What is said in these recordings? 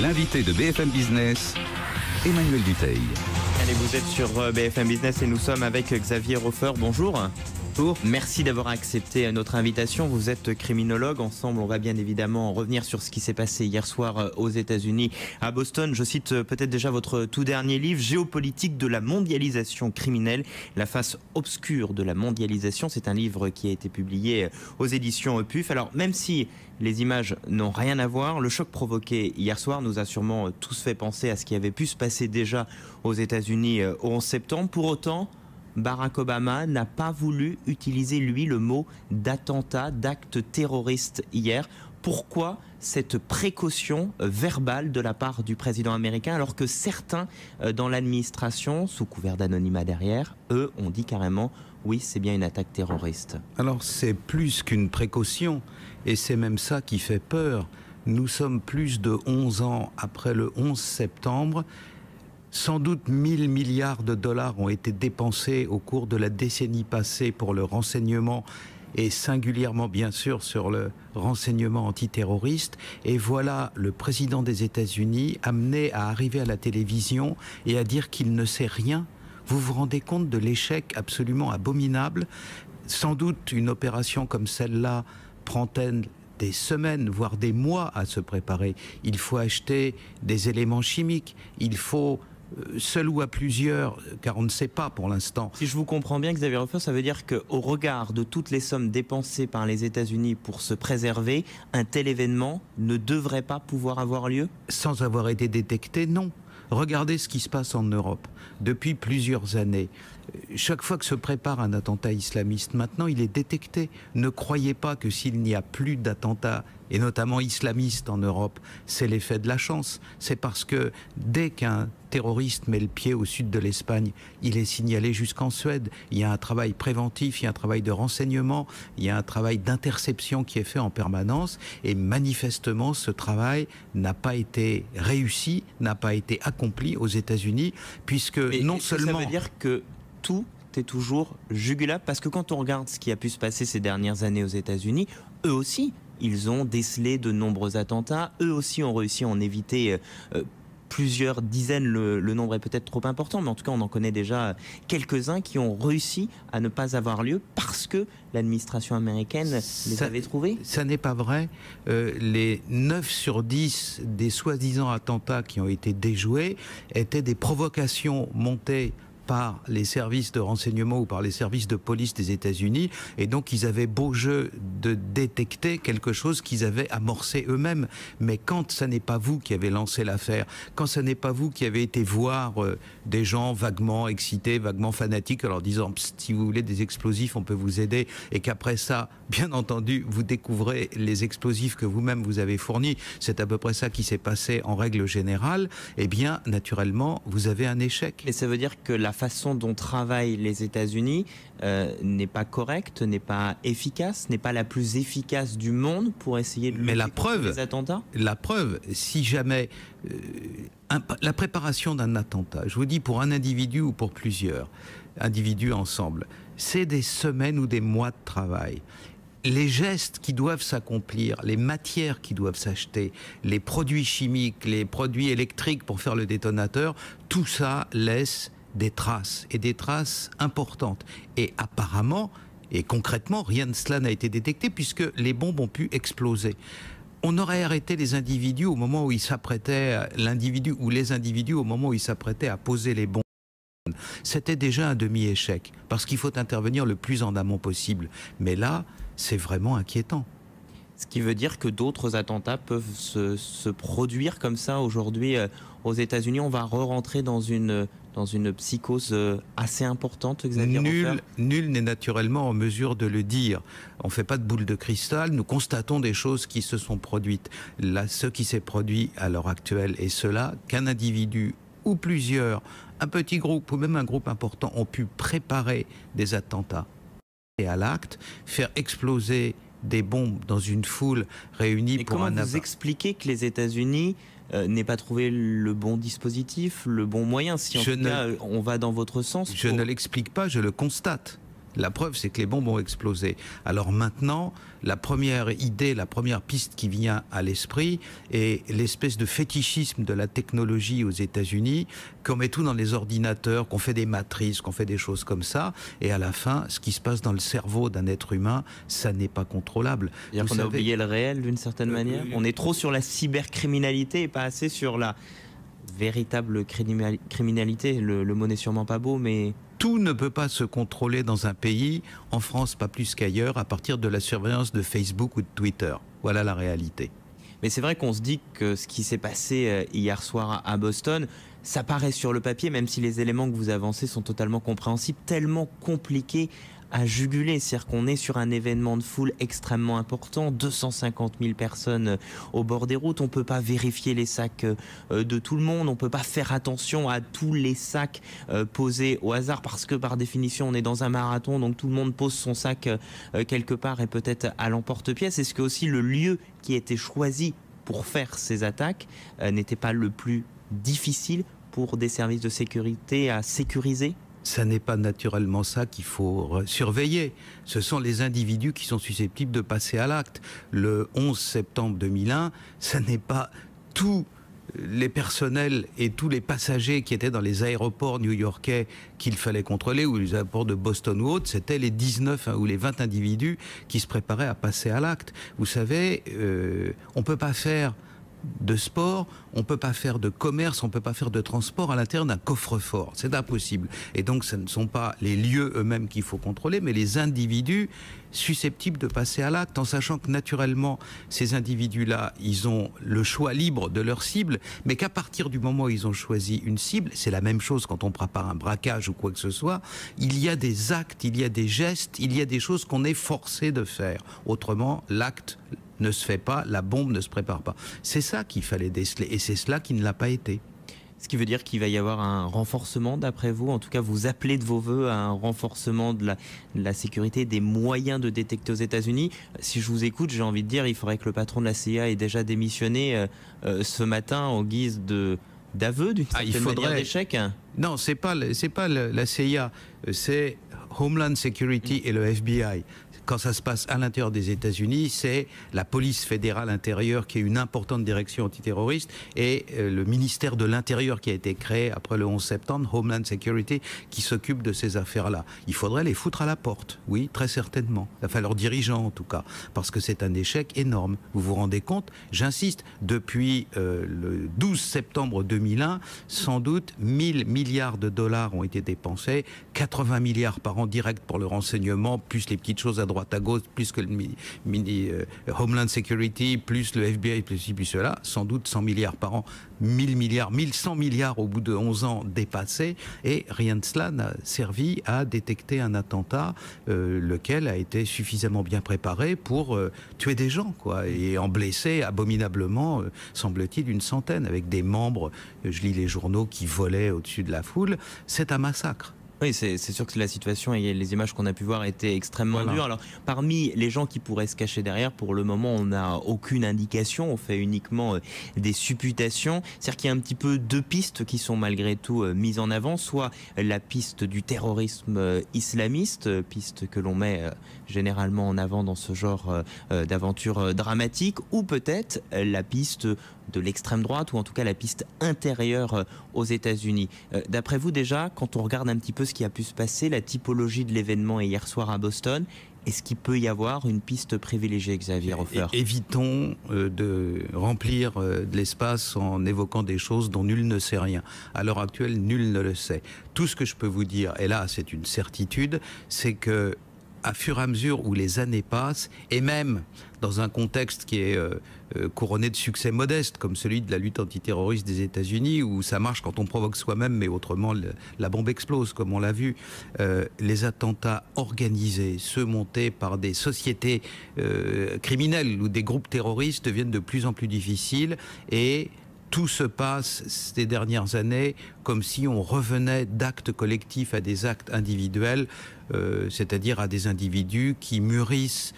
L'invité de BFM Business, Emmanuel Dutheil. Allez, vous êtes sur BFM Business et nous sommes avec Xavier Hofer. Bonjour. Bonjour. Merci d'avoir accepté notre invitation. Vous êtes criminologue. Ensemble, on va bien évidemment revenir sur ce qui s'est passé hier soir aux États-Unis, à Boston. Je cite peut-être déjà votre tout dernier livre, Géopolitique de la mondialisation criminelle, la face obscure de la mondialisation. C'est un livre qui a été publié aux éditions PUF. Alors, même si les images n'ont rien à voir, le choc provoqué hier soir nous a sûrement tous fait penser à ce qui avait pu se passer déjà aux États-Unis au 11 septembre. Pour autant, Barack Obama n'a pas voulu utiliser, lui, le mot d'attentat, d'acte terroriste hier. Pourquoi cette précaution verbale de la part du président américain, alors que certains dans l'administration, sous couvert d'anonymat derrière, eux, ont dit carrément « oui, c'est bien une attaque terroriste ». Alors c'est plus qu'une précaution, et c'est même ça qui fait peur. Nous sommes plus de 11 ans après le 11 septembre. Sans doute 1000 milliards de dollars ont été dépensés au cours de la décennie passée pour le renseignement et singulièrement bien sûr sur le renseignement antiterroriste. Et voilà le président des États-Unis amené à arriver à la télévision et à dire qu'il ne sait rien. Vous vous rendez compte de l'échec absolument abominable? Sans doute une opération comme celle-là prend-elle des semaines, voire des mois à se préparer. Il faut acheter des éléments chimiques, il faut seul ou à plusieurs, car on ne sait pas pour l'instant. Si je vous comprends bien, Xavier Hofer, ça veut dire qu'au regard de toutes les sommes dépensées par les États-Unis pour se préserver, un tel événement ne devrait pas pouvoir avoir lieu? Sans avoir été détecté, non. Regardez ce qui se passe en Europe depuis plusieurs années. Chaque fois que se prépare un attentat islamiste, maintenant il est détecté. Ne croyez pas que s'il n'y a plus d'attentats, et notamment islamistes en Europe, c'est l'effet de la chance. C'est parce que dès qu'un terroriste met le pied au sud de l'Espagne, il est signalé jusqu'en Suède. Il y a un travail préventif, il y a un travail de renseignement, il y a un travail d'interception qui est fait en permanence. Et manifestement, ce travail n'a pas été réussi, n'a pas été accompli aux États-Unis, puisque non seulement... Ça veut dire que tout est toujours jugulable, parce que quand on regarde ce qui a pu se passer ces dernières années aux États-Unis, eux aussi, ils ont décelé de nombreux attentats, eux aussi ont réussi à en éviter plusieurs dizaines, le nombre est peut-être trop important, mais en tout cas on en connaît déjà quelques-uns qui ont réussi à ne pas avoir lieu parce que l'administration américaine les avait trouvés. Ça n'est pas vrai. Les 9 sur 10 des soi-disant attentats qui ont été déjoués étaient des provocations montées par les services de renseignement ou par les services de police des États-Unis, et donc ils avaient beau jeu de détecter quelque chose qu'ils avaient amorcé eux-mêmes. Mais quand ce n'est pas vous qui avez lancé l'affaire, quand ce n'est pas vous qui avez été voir des gens vaguement excités, vaguement fanatiques, en leur disant « si vous voulez des explosifs, on peut vous aider », et qu'après ça, bien entendu, vous découvrez les explosifs que vous-même vous avez fournis, c'est à peu près ça qui s'est passé en règle générale, eh bien, naturellement, vous avez un échec. Et ça veut dire que la façon dont travaillent les États-Unis n'est pas correcte, n'est pas efficace, n'est pas la plus efficace du monde pour essayer de lutter contre les attentats? La preuve, si jamais la préparation d'un attentat, je vous dis pour un individu ou pour plusieurs individus ensemble, c'est des semaines ou des mois de travail. Les gestes qui doivent s'accomplir, les matières qui doivent s'acheter, les produits chimiques, les produits électriques pour faire le détonateur, tout ça laisse des traces, et des traces importantes. Et apparemment, et concrètement, rien de cela n'a été détecté puisque les bombes ont pu exploser. On aurait arrêté les individus au moment où ils s'apprêtaient, l'individu ou les individus au moment où ils s'apprêtaient à poser les bombes. C'était déjà un demi-échec, parce qu'il faut intervenir le plus en amont possible. Mais là, c'est vraiment inquiétant. Ce qui veut dire que d'autres attentats peuvent se produire comme ça aujourd'hui aux États-Unis. On va re-rentrer dans une psychose assez importante, Xavier Hofer. Nul n'est naturellement en mesure de le dire. On ne fait pas de boule de cristal, nous constatons des choses qui se sont produites. Là, ce qui s'est produit à l'heure actuelle est cela, qu'un individu ou plusieurs, un petit groupe ou même un groupe important ont pu préparer des attentats et à l'acte, faire exploser des bombes dans une foule réunie pour un... Comment vous expliquez que les États-Unis n'aient pas trouvé le bon dispositif, le bon moyen, si en tout cas on va dans votre sens? Je ne l'explique pas, je le constate. La preuve, c'est que les bombes ont explosé. Alors maintenant, la première idée, la première piste qui vient à l'esprit est l'espèce de fétichisme de la technologie aux États-Unis, qu'on met tout dans les ordinateurs, qu'on fait des matrices, qu'on fait des choses comme ça, et à la fin, ce qui se passe dans le cerveau d'un être humain, ça n'est pas contrôlable. C'est-à-dire qu'on a oublié le réel d'une certaine manière. On est trop sur la cybercriminalité et pas assez sur la véritable criminalité. Le mot n'est sûrement pas beau, mais... Tout ne peut pas se contrôler dans un pays, en France pas plus qu'ailleurs, à partir de la surveillance de Facebook ou de Twitter. Voilà la réalité. Mais c'est vrai qu'on se dit que ce qui s'est passé hier soir à Boston, ça paraît sur le papier, même si les éléments que vous avancez sont totalement compréhensibles, tellement compliqués à juguler. C'est-à-dire qu'on est sur un événement de foule extrêmement important, 250 000 personnes au bord des routes. On ne peut pas vérifier les sacs de tout le monde, on ne peut pas faire attention à tous les sacs posés au hasard, parce que par définition on est dans un marathon, donc tout le monde pose son sac quelque part et peut-être à l'emporte-pièce. Est-ce que aussi le lieu qui a été choisi pour faire ces attaques n'était pas le plus difficile pour des services de sécurité à sécuriser ? Ça n'est pas naturellement ça qu'il faut surveiller. Ce sont les individus qui sont susceptibles de passer à l'acte. Le 11 septembre 2001, ça n'est pas tous les personnels et tous les passagers qui étaient dans les aéroports new-yorkais qu'il fallait contrôler, ou les aéroports de Boston ou autres, c'était les 19 ou les 20 individus qui se préparaient à passer à l'acte. Vous savez, on ne peut pas faire de sport, on ne peut pas faire de commerce, on ne peut pas faire de transport à l'intérieur d'un coffre-fort. C'est impossible. Et donc, ce ne sont pas les lieux eux-mêmes qu'il faut contrôler, mais les individus susceptibles de passer à l'acte, en sachant que naturellement, ces individus-là, ils ont le choix libre de leur cible, mais qu'à partir du moment où ils ont choisi une cible, c'est la même chose quand on prépare un braquage ou quoi que ce soit, il y a des actes, il y a des gestes, il y a des choses qu'on est forcé de faire. Autrement, l'acte ne se fait pas, la bombe ne se prépare pas. C'est ça qu'il fallait déceler, et c'est cela qui ne l'a pas été. Ce qui veut dire qu'il va y avoir un renforcement d'après vous, en tout cas vous appelez de vos voeux à un renforcement de la sécurité, des moyens de détecter aux États-Unis. Si je vous écoute, j'ai envie de dire il faudrait que le patron de la CIA ait déjà démissionné ce matin en guise d'aveu d'une certaine manière d'échec. Non, c'est pas la CIA, c'est Homeland Security et le FBI. Quand ça se passe à l'intérieur des États-Unis, c'est la police fédérale intérieure qui est une importante direction antiterroriste et le ministère de l'Intérieur qui a été créé après le 11 septembre, Homeland Security, qui s'occupe de ces affaires-là. Il faudrait les foutre à la porte, oui, très certainement. Enfin, leurs dirigeants en tout cas, parce que c'est un échec énorme. Vous vous rendez compte? J'insiste, depuis le 12 septembre 2001, sans doute 1000 milliards de dollars ont été dépensés, 80 milliards par an direct pour le renseignement, plus les petites choses à droite à gauche, plus que le Homeland Security, plus le FBI, plus ci, plus cela, sans doute 100 milliards par an, 1000 milliards, 1100 milliards au bout de 11 ans dépassés, et rien de cela n'a servi à détecter un attentat, lequel a été suffisamment bien préparé pour tuer des gens, quoi, et en blesser abominablement, semble-t-il, une centaine, avec des membres, je lis les journaux, qui volaient au-dessus de la foule. C'est un massacre. Oui, c'est sûr que la situation et les images qu'on a pu voir étaient extrêmement dures. Alors, parmi les gens qui pourraient se cacher derrière, pour le moment, on n'a aucune indication. On fait uniquement des supputations. C'est-à-dire qu'il y a un petit peu deux pistes qui sont malgré tout mises en avant. Soit la piste du terrorisme islamiste, piste que l'on met généralement en avant dans ce genre d'aventure dramatique, ou peut-être la piste de l'extrême droite, ou en tout cas la piste intérieure aux États-Unis. D'après vous déjà, quand on regarde un petit peu ce qui a pu se passer, la typologie de l'événement hier soir à Boston, est-ce qu'il peut y avoir une piste privilégiée, Xavier Hofer? Évitons de remplir de l'espace en évoquant des choses dont nul ne sait rien. À l'heure actuelle, nul ne le sait. Tout ce que je peux vous dire, et là c'est une certitude, c'est que à fur et à mesure où les années passent, et même dans un contexte qui est couronné de succès modestes, comme celui de la lutte antiterroriste des États-Unis, où ça marche quand on provoque soi-même, mais autrement la bombe explose, comme on l'a vu, les attentats organisés, ceux montés par des sociétés criminelles ou des groupes terroristes deviennent de plus en plus difficiles, et tout se passe ces dernières années comme si on revenait d'actes collectifs à des actes individuels. c'est-à-dire à des individus qui mûrissent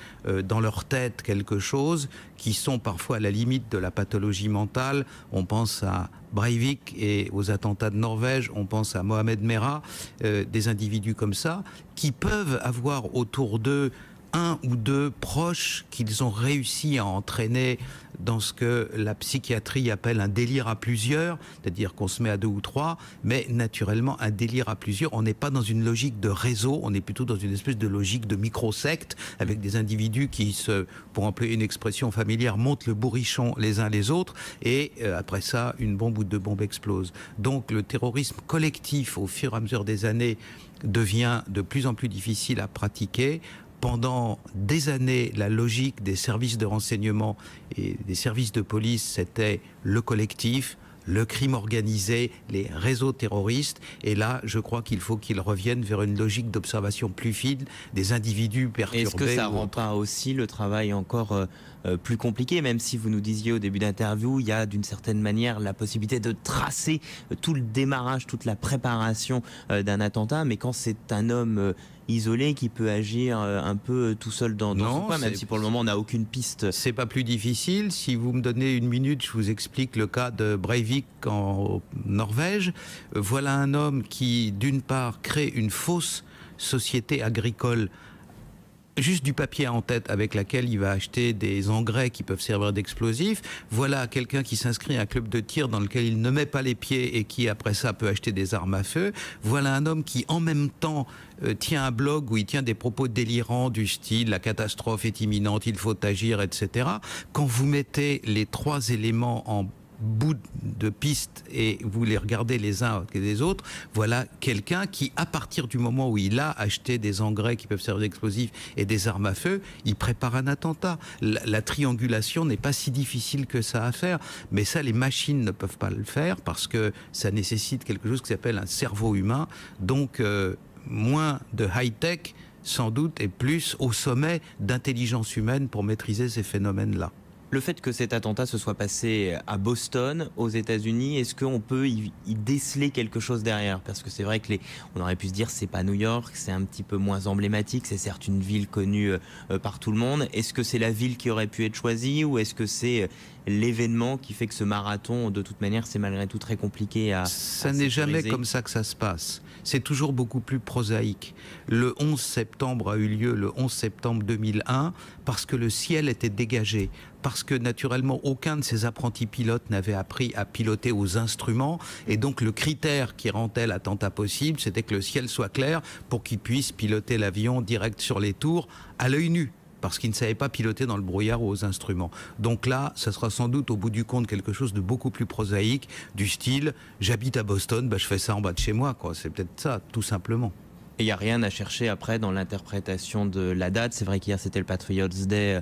dans leur tête quelque chose, qui sont parfois à la limite de la pathologie mentale. On pense à Breivik et aux attentats de Norvège, on pense à Mohamed Merah, des individus comme ça, qui peuvent avoir autour d'eux un ou deux proches qu'ils ont réussi à entraîner dans ce que la psychiatrie appelle un délire à plusieurs, c'est-à-dire qu'on se met à 2 ou 3, mais naturellement un délire à plusieurs, on n'est pas dans une logique de réseau, on est plutôt dans une espèce de logique de micro-secte, avec des individus qui, pour employer une expression familière, montent le bourrichon les uns les autres, et après ça, une bombe ou deux bombes explosent. Donc le terrorisme collectif, au fur et à mesure des années, devient de plus en plus difficile à pratiquer. Pendant des années, la logique des services de renseignement et des services de police, c'était le collectif, le crime organisé, les réseaux terroristes. Et là, je crois qu'il faut qu'ils reviennent vers une logique d'observation plus fine des individus perturbés. Est-ce que ça ne rend pas aussi le travail encore plus compliqué, même si vous nous disiez au début d'interview, il y a d'une certaine manière la possibilité de tracer tout le démarrage, toute la préparation d'un attentat, mais quand c'est un homme isolé qui peut agir un peu tout seul dans son coin, même si pour le moment on n'a aucune piste. C'est pas plus difficile. Si vous me donnez une minute, je vous explique le cas de Breivik en Norvège. Voilà un homme qui, d'une part, crée une fausse société agricole, juste du papier en tête, avec laquelle il va acheter des engrais qui peuvent servir d'explosifs. Voilà quelqu'un qui s'inscrit à un club de tir dans lequel il ne met pas les pieds et qui après ça peut acheter des armes à feu. Voilà un homme qui en même temps tient un blog où il tient des propos délirants du style « la catastrophe est imminente, il faut agir », etc. Quand vous mettez les trois éléments en bout de piste et vous les regardez les uns que les autres, voilà quelqu'un qui, à partir du moment où il a acheté des engrais qui peuvent servir d'explosifs et des armes à feu, il prépare un attentat. La triangulation n'est pas si difficile que ça à faire, mais ça, les machines ne peuvent pas le faire parce que ça nécessite quelque chose qui s'appelle un cerveau humain, donc moins de high-tech sans doute et plus au sommet d'intelligence humaine pour maîtriser ces phénomènes-là. Le fait que cet attentat se soit passé à Boston, aux États-Unis, est-ce qu'on peut y déceler quelque chose derrière? Parce que c'est vrai que on aurait pu se dire c'est pas New York, c'est un petit peu moins emblématique, c'est certes une ville connue par tout le monde. Est-ce que c'est la ville qui aurait pu être choisie ou est-ce que c'est l'événement qui fait que ce marathon, de toute manière, c'est malgré tout très compliqué à Ça n'est jamais comme ça que ça se passe. C'est toujours beaucoup plus prosaïque. Le 11 septembre a eu lieu le 11 septembre 2001 parce que le ciel était dégagé, parce que naturellement aucun de ces apprentis pilotes n'avait appris à piloter aux instruments et donc le critère qui rendait l'attentat possible, c'était que le ciel soit clair pour qu'ils puissent piloter l'avion direct sur les tours à l'œil nu, parce qu'ils ne savaient pas piloter dans le brouillard ou aux instruments. Donc là, ça sera sans doute au bout du compte quelque chose de beaucoup plus prosaïque, du style « j'habite à Boston, je fais ça en bas de chez moi ». C'est peut-être ça, tout simplement. Et il n'y a rien à chercher après dans l'interprétation de la date. C'est vrai qu'hier c'était le Patriots Day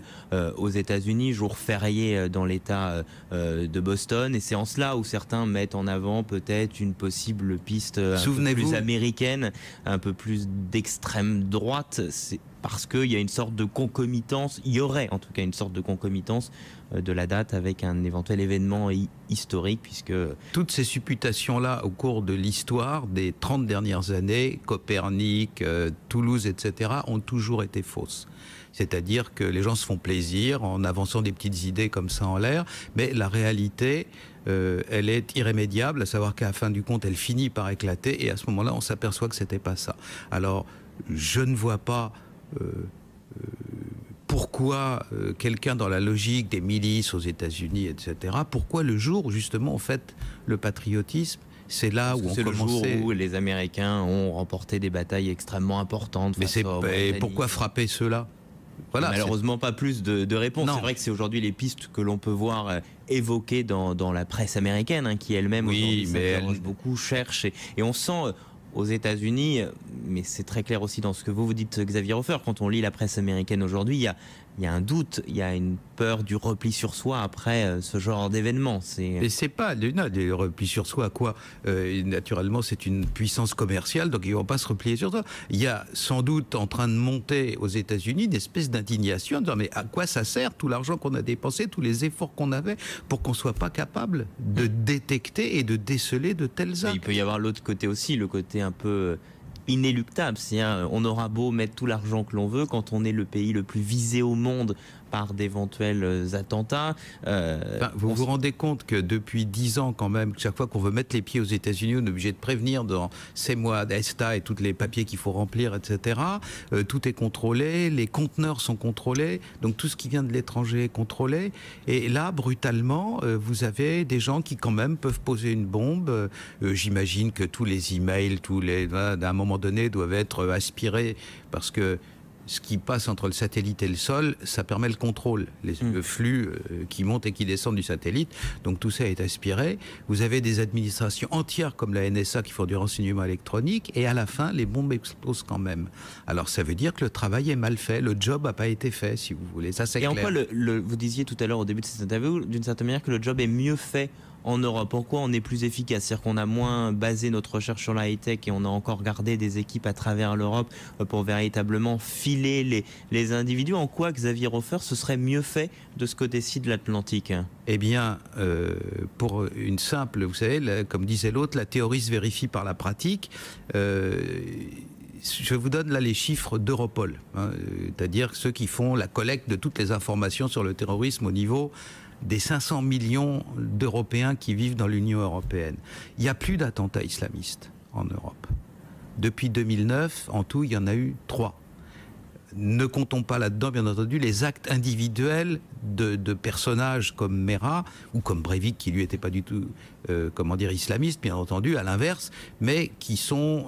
aux États-Unis, jour férié dans l'État de Boston. Et c'est en cela où certains mettent en avant peut-être une possible piste un peu plus américaine, un peu plus d'extrême droite. C'est parce qu'il y a une sorte de concomitance, il y aurait en tout cas une sorte de concomitance de la date avec un éventuel événement historique, puisque... Toutes ces supputations-là, au cours de l'histoire des 30 dernières années, Copernic, Toulouse, etc., ont toujours été fausses. C'est-à-dire que les gens se font plaisir en avançant des petites idées comme ça en l'air, mais la réalité... elle est irrémédiable, à savoir qu'à la fin du compte, elle finit par éclater, et à ce moment-là, on s'aperçoit que c'était pas ça. Alors, je ne vois pas pourquoi quelqu'un dans la logique des milices aux États-Unis, etc., pourquoi le jour où justement on fait le patriotisme, c'est là où on commençait... C'est le jour où les Américains ont remporté des batailles extrêmement importantes. Mais pourquoi frapper ceux-là? Voilà, malheureusement pas plus de réponses. C'est vrai que c'est aujourd'hui les pistes que l'on peut voir évoquées dans la presse américaine, qui elle-même aujourd'hui s'interroge beaucoup, cherche, et on sent... aux États-Unis, mais c'est très clair aussi dans ce que vous dites, Xavier Hofer, quand on lit la presse américaine aujourd'hui, il y a un doute, il y a une peur du repli sur soi après ce genre d'événement. Mais c'est pas des repli sur soi, quoi. Naturellement, c'est une puissance commerciale, donc ils ne vont pas se replier sur soi. Il y a sans doute en train de monter aux États-Unis une espèce d'indignation, en disant mais à quoi ça sert tout l'argent qu'on a dépensé, tous les efforts qu'on avait pour qu'on ne soit pas capable de détecter et de déceler de tels actes. Il peut y avoir l'autre côté aussi, le côté un peu inéluctable. On aura beau mettre tout l'argent que l'on veut, quand on est le pays le plus visé au monde par d'éventuels attentats. Vous vous rendez compte que depuis 10 ans quand même, chaque fois qu'on veut mettre les pieds aux États-Unis, on est obligé de prévenir dans ces mois d'ESTA et tous les papiers qu'il faut remplir, etc. Tout est contrôlé, les conteneurs sont contrôlés, donc tout ce qui vient de l'étranger est contrôlé. Et là, brutalement, vous avez des gens qui quand même peuvent poser une bombe. J'imagine que tous les emails, à un moment donné, doivent être aspirés parce que ce qui passe entre le satellite et le sol, ça permet le contrôle, le flux qui monte et qui descend du satellite. Donc tout ça est aspiré. Vous avez des administrations entières comme la NSA qui font du renseignement électronique et à la fin, les bombes explosent quand même. Alors ça veut dire que le travail est mal fait, le job n'a pas été fait, si vous voulez. Ça, c'est clair. Et en quoi, vous disiez tout à l'heure au début de cette interview, d'une certaine manière, que le job est mieux fait en Europe? En quoi on est plus efficace? C'est-à-dire qu'on a moins basé notre recherche sur la high-tech et on a encore gardé des équipes à travers l'Europe pour véritablement filer les individus. En quoi, Xavier Hofer, ce serait mieux fait de ce côté-ci de l'Atlantique? Eh bien, pour une simple, vous savez, comme disait l'autre, la théorie se vérifie par la pratique. Je vous donne là les chiffres d'Europol, c'est-à-dire ceux qui font la collecte de toutes les informations sur le terrorisme au niveau des 500 millions d'Européens qui vivent dans l'Union européenne. Il n'y a plus d'attentats islamistes en Europe. Depuis 2009, en tout, il y en a eu 3. Ne comptons pas là-dedans, bien entendu, les actes individuels de personnages comme Merah ou comme Breivik, qui lui n'était pas du tout, islamiste, bien entendu, à l'inverse, mais qui sont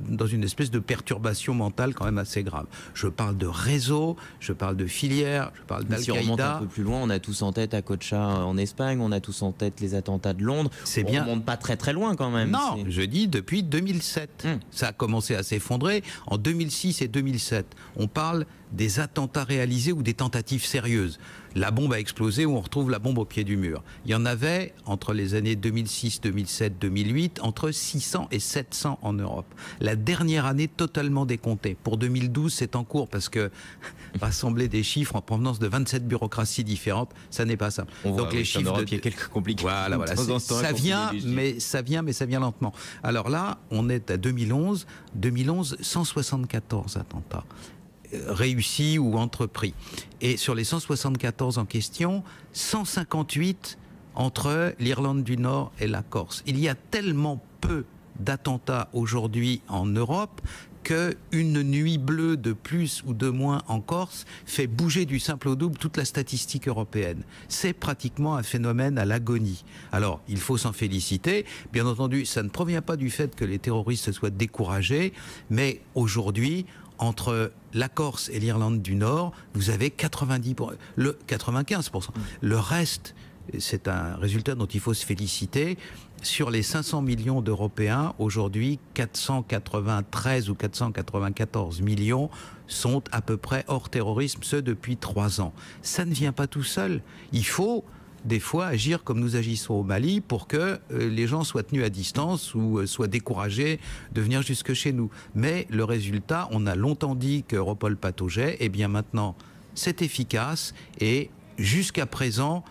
dans une espèce de perturbation mentale quand même assez grave. Je parle de réseaux, je parle de filières, je parle d'Al-Qaïda. Si on remonte un peu plus loin, on a tous en tête Atocha en Espagne, on a tous en tête les attentats de Londres. C'est bien. On ne remonte pas très très loin quand même. Non, je dis depuis 2007. Ça a commencé à s'effondrer en 2006 et 2007. On parle des attentats réalisés ou des tentatives sérieuses. La bombe a explosé où on retrouve la bombe au pied du mur. Il y en avait, entre les années 2006, 2007, 2008, entre 600 et 700 en Europe. La dernière année totalement décomptée. Pour 2012, c'est en cours parce que rassembler des chiffres en provenance de 27 bureaucraties différentes, ça n'est pas simple. Donc les chiffres, il y a quelques complications. Voilà. Ça vient, mais ça vient lentement. Alors là, on est à 2011, 174 attentats réussis ou entrepris. Et sur les 174 en question, 158 entre l'Irlande du Nord et la Corse. Il y a tellement peu d'attentats aujourd'hui en Europe qu'une nuit bleue de plus ou de moins en Corse fait bouger du simple au double toute la statistique européenne. C'est pratiquement un phénomène à l'agonie. Alors, il faut s'en féliciter. Bien entendu, ça ne provient pas du fait que les terroristes se soient découragés, mais aujourd'hui, entre la Corse et l'Irlande du Nord, vous avez 95%. Le reste, c'est un résultat dont il faut se féliciter. Sur les 500 millions d'Européens, aujourd'hui, 493 ou 494 millions sont à peu près hors terrorisme, ce depuis 3 ans. Ça ne vient pas tout seul. Il faut des fois agir comme nous agissons au Mali pour que les gens soient tenus à distance ou soient découragés de venir jusque chez nous. Mais le résultat, on a longtemps dit que Europol pataugeait, et bien maintenant c'est efficace et jusqu'à présent,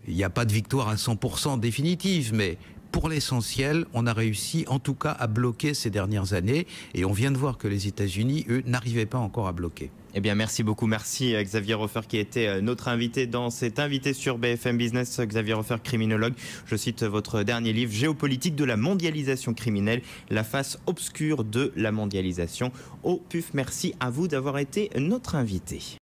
il n'y a pas de victoire à 100% définitive, mais pour l'essentiel, on a réussi en tout cas à bloquer ces dernières années et on vient de voir que les États-Unis, eux, n'arrivaient pas encore à bloquer. Eh bien, merci beaucoup. Merci Xavier Hofer qui était notre invité dans cet invité sur BFM Business. Xavier Hofer, criminologue. Je cite votre dernier livre, Géopolitique de la mondialisation criminelle, la face obscure de la mondialisation. Au PUF, merci à vous d'avoir été notre invité.